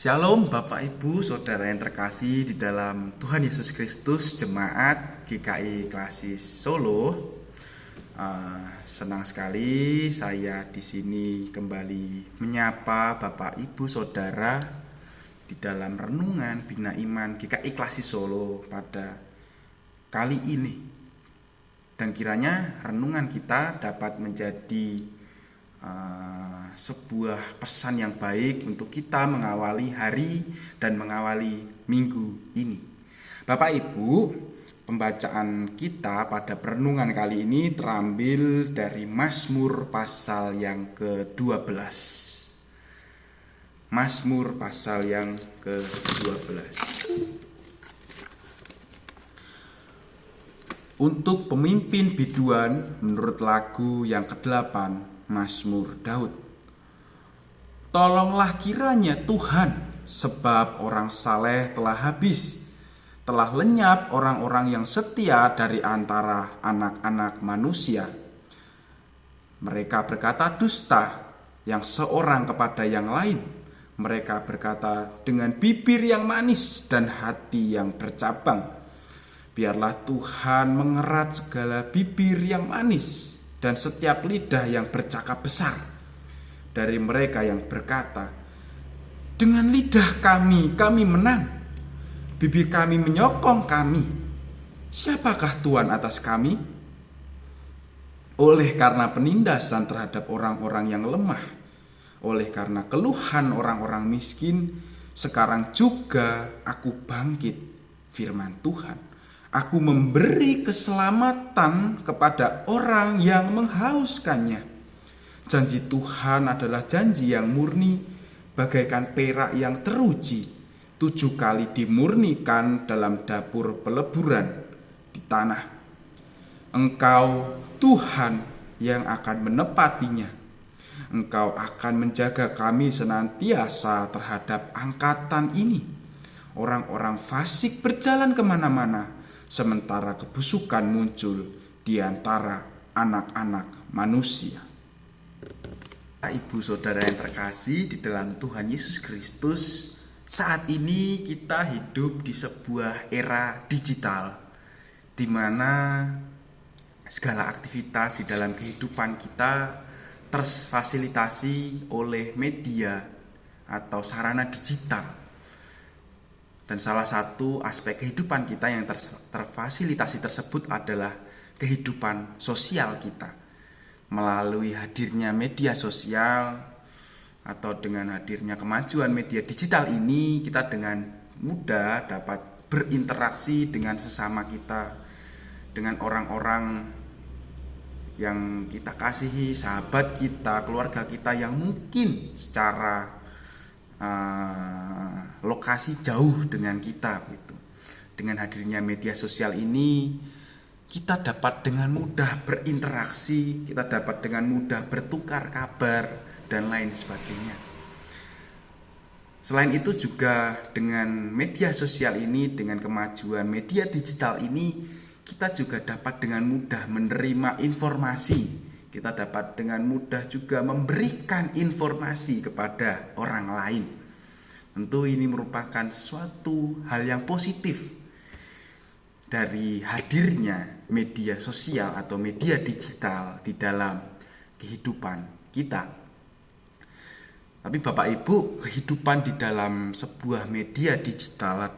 Shalom Bapak Ibu Saudara yang terkasih di dalam Tuhan Yesus Kristus, Jemaat GKI Klasis Solo. Senang sekali saya di sini kembali menyapa Bapak Ibu Saudara di dalam renungan Bina Iman GKI Klasis Solo pada kali ini. Dan kiranya renungan kita dapat menjadi sebuah pesan yang baik untuk kita mengawali hari dan mengawali minggu ini. Bapak Ibu, pembacaan kita pada perenungan kali ini terambil dari Mazmur pasal yang ke-12. Mazmur pasal yang ke-12. Untuk pemimpin biduan menurut lagu yang ke-8, Mazmur Daud. Tolonglah kiranya Tuhan, sebab orang saleh telah habis, telah lenyap orang-orang yang setia dari antara anak-anak manusia. Mereka berkata dusta, yang seorang kepada yang lain. Mereka berkata dengan bibir yang manis dan hati yang bercabang. Biarlah Tuhan mengerat segala bibir yang manis dan setiap lidah yang bercakap besar dari mereka yang berkata, dengan lidah kami menang, bibir kami menyokong kami. Siapakah Tuhan atas kami? Oleh karena penindasan terhadap orang-orang yang lemah, oleh karena keluhan orang-orang miskin, sekarang juga aku bangkit, firman Tuhan. Aku memberi keselamatan kepada orang yang menghauskannya. Janji Tuhan adalah janji yang murni, bagaikan perak yang teruji, 7 kali dimurnikan dalam dapur peleburan di tanah. Engkau Tuhan yang akan menepatinya. Engkau akan menjaga kami senantiasa terhadap angkatan ini. Orang-orang fasik berjalan kemana-mana, sementara kebusukan muncul di antara anak-anak manusia. Ibu saudara yang terkasih di dalam Tuhan Yesus Kristus, saat ini kita hidup di sebuah era digital, di mana segala aktivitas di dalam kehidupan kita terfasilitasi oleh media atau sarana digital. Dan salah satu aspek kehidupan kita yang terfasilitasi tersebut adalah kehidupan sosial kita. Melalui hadirnya media sosial atau dengan hadirnya kemajuan media digital ini, kita dengan mudah dapat berinteraksi dengan sesama kita, dengan orang-orang yang kita kasihi, sahabat kita, keluarga kita yang mungkin secara lokasi jauh dengan kita gitu. Dengan hadirnya media sosial ini, kita dapat dengan mudah berinteraksi, kita dapat dengan mudah bertukar kabar dan lain sebagainya. Selain itu juga dengan media sosial ini, dengan kemajuan media digital ini, kita juga dapat dengan mudah menerima informasi. Kita dapat dengan mudah juga memberikan informasi kepada orang lain. Tentu ini merupakan suatu hal yang positif dari hadirnya media sosial atau media digital di dalam kehidupan kita. Tapi Bapak Ibu, kehidupan di dalam sebuah media digital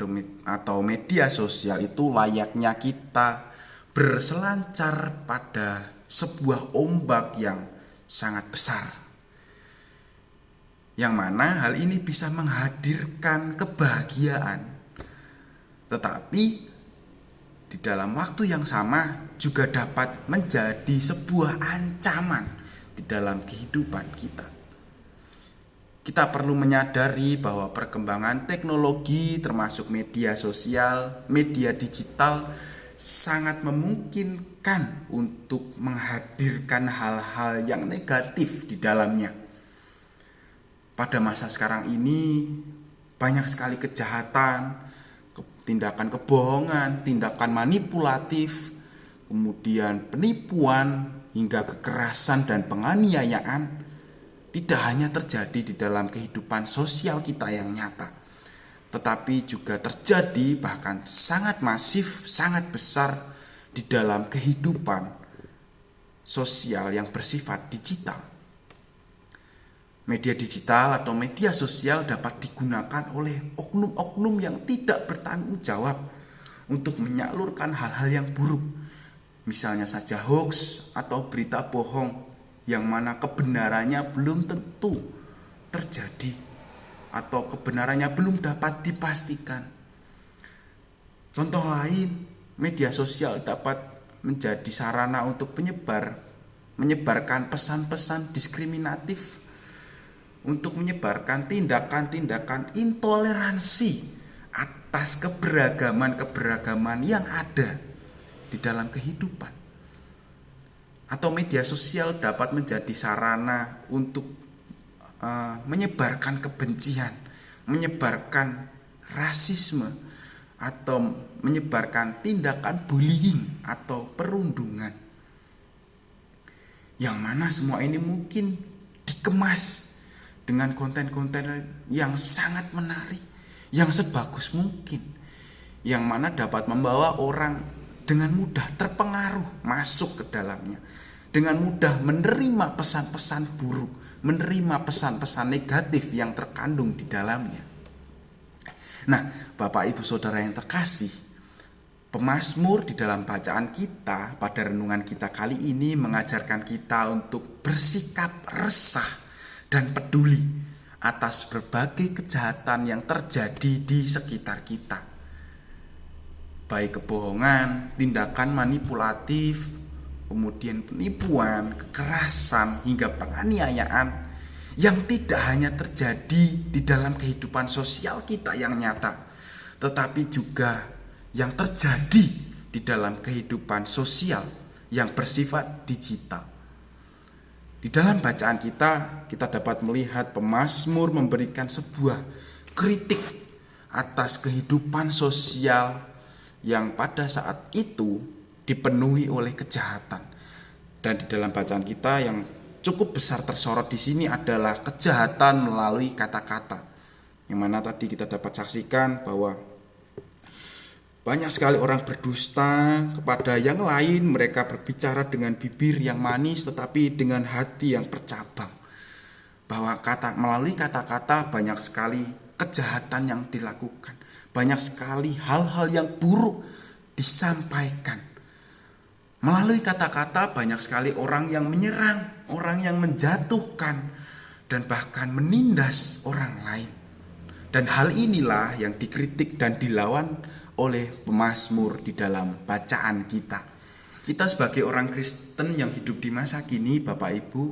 atau media sosial itu layaknya kita berselancar pada sebuah ombak yang sangat besar, yang mana hal ini bisa menghadirkan kebahagiaan, tetapi di dalam waktu yang sama juga dapat menjadi sebuah ancaman di dalam kehidupan kita. Kita perlu menyadari bahwa perkembangan teknologi termasuk media sosial, media digital sangat memungkinkan untuk menghadirkan hal-hal yang negatif di dalamnya. Pada masa sekarang ini banyak sekali kejahatan, tindakan kebohongan, tindakan manipulatif, kemudian penipuan hingga kekerasan dan penganiayaan tidak hanya terjadi di dalam kehidupan sosial kita yang nyata, tetapi juga terjadi bahkan sangat masif, sangat besar di dalam kehidupan sosial yang bersifat digital. Media digital atau media sosial dapat digunakan oleh oknum-oknum yang tidak bertanggung jawab untuk menyalurkan hal-hal yang buruk. Misalnya saja hoax atau berita bohong yang mana kebenarannya belum tentu terjadi atau kebenarannya belum dapat dipastikan. Contoh lain, media sosial dapat menjadi sarana untuk menyebarkan pesan-pesan diskriminatif, untuk menyebarkan tindakan-tindakan intoleransi atas keberagaman-keberagaman yang ada di dalam kehidupan. Atau media sosial dapat menjadi sarana untuk menyebarkan kebencian, menyebarkan rasisme, atau menyebarkan tindakan bullying atau perundungan. Yang mana semua ini mungkin dikemas dengan konten-konten yang sangat menarik, yang sebagus mungkin, yang mana dapat membawa orang dengan mudah terpengaruh masuk ke dalamnya, dengan mudah menerima pesan-pesan buruk, menerima pesan-pesan negatif yang terkandung di dalamnya. Nah, Bapak Ibu Saudara yang terkasih, pemazmur di dalam bacaan kita pada renungan kita kali ini mengajarkan kita untuk bersikap resah dan peduli atas berbagai kejahatan yang terjadi di sekitar kita. Baik kebohongan, tindakan manipulatif, kemudian penipuan, kekerasan, hingga penganiayaan yang tidak hanya terjadi di dalam kehidupan sosial kita yang nyata, tetapi juga yang terjadi di dalam kehidupan sosial yang bersifat digital. Di dalam bacaan kita dapat melihat pemazmur memberikan sebuah kritik atas kehidupan sosial yang pada saat itu dipenuhi oleh kejahatan. Dan di dalam bacaan kita yang cukup besar tersorot di sini adalah kejahatan melalui kata-kata. Yang mana tadi kita dapat saksikan bahwa banyak sekali orang berdusta kepada yang lain. Mereka berbicara dengan bibir yang manis tetapi dengan hati yang bercabang. Bahwa melalui kata-kata banyak sekali kejahatan yang dilakukan. Banyak sekali hal-hal yang buruk disampaikan. Melalui kata-kata banyak sekali orang yang menyerang, orang yang menjatuhkan, dan bahkan menindas orang lain. Dan hal inilah yang dikritik dan dilawan oleh pemazmur di dalam bacaan kita. Kita sebagai orang Kristen yang hidup di masa kini, Bapak Ibu,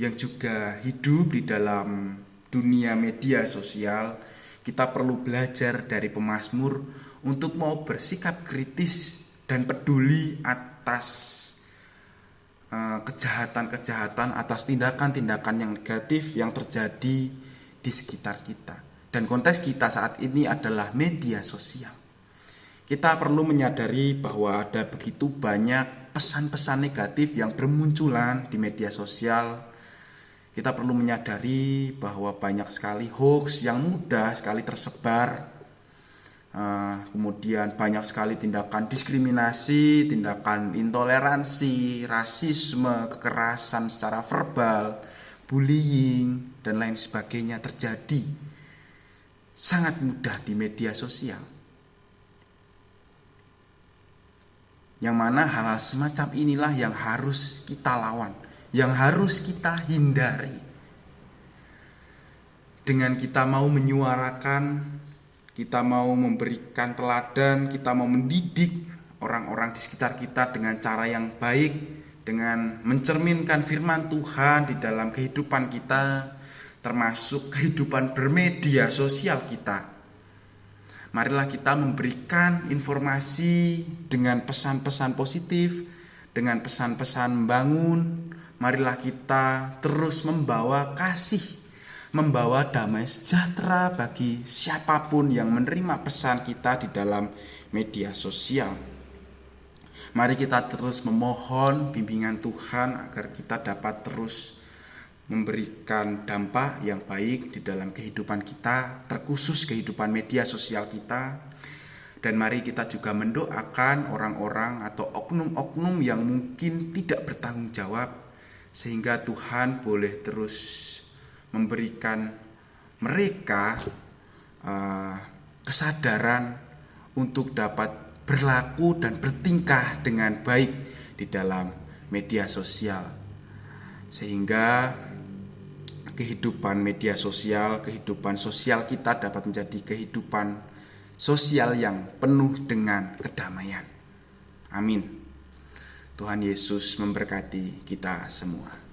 yang juga hidup di dalam dunia media sosial, kita perlu belajar dari pemazmur untuk mau bersikap kritis dan peduli atas kejahatan-kejahatan, atas tindakan-tindakan yang negatif yang terjadi di sekitar kita. Dan konteks kita saat ini adalah media sosial. Kita perlu menyadari bahwa ada begitu banyak pesan-pesan negatif yang bermunculan di media sosial. Kita perlu menyadari bahwa banyak sekali hoax yang mudah sekali tersebar. Kemudian banyak sekali tindakan diskriminasi, tindakan intoleransi, rasisme, kekerasan secara verbal, bullying, dan lain sebagainya terjadi sangat mudah di media sosial. Yang mana hal-hal semacam inilah yang harus kita lawan, yang harus kita hindari. Dengan kita mau menyuarakan, kita mau memberikan teladan, kita mau mendidik orang-orang di sekitar kita dengan cara yang baik, dengan mencerminkan firman Tuhan di dalam kehidupan kita, termasuk kehidupan bermedia sosial kita. Marilah kita memberikan informasi dengan pesan-pesan positif, dengan pesan-pesan membangun. Marilah kita terus membawa kasih, membawa damai sejahtera bagi siapapun yang menerima pesan kita di dalam media sosial. Mari kita terus memohon bimbingan Tuhan agar kita dapat terus memberikan dampak yang baik di dalam kehidupan kita, terkhusus kehidupan media sosial kita. Dan mari kita juga mendoakan orang-orang atau oknum-oknum yang mungkin tidak bertanggung jawab, sehingga Tuhan boleh terus memberikan mereka kesadaran untuk dapat berlaku dan bertingkah dengan baik di dalam media sosial, sehingga kehidupan media sosial, kehidupan sosial kita dapat menjadi kehidupan sosial yang penuh dengan kedamaian. Amin. Tuhan Yesus memberkati kita semua.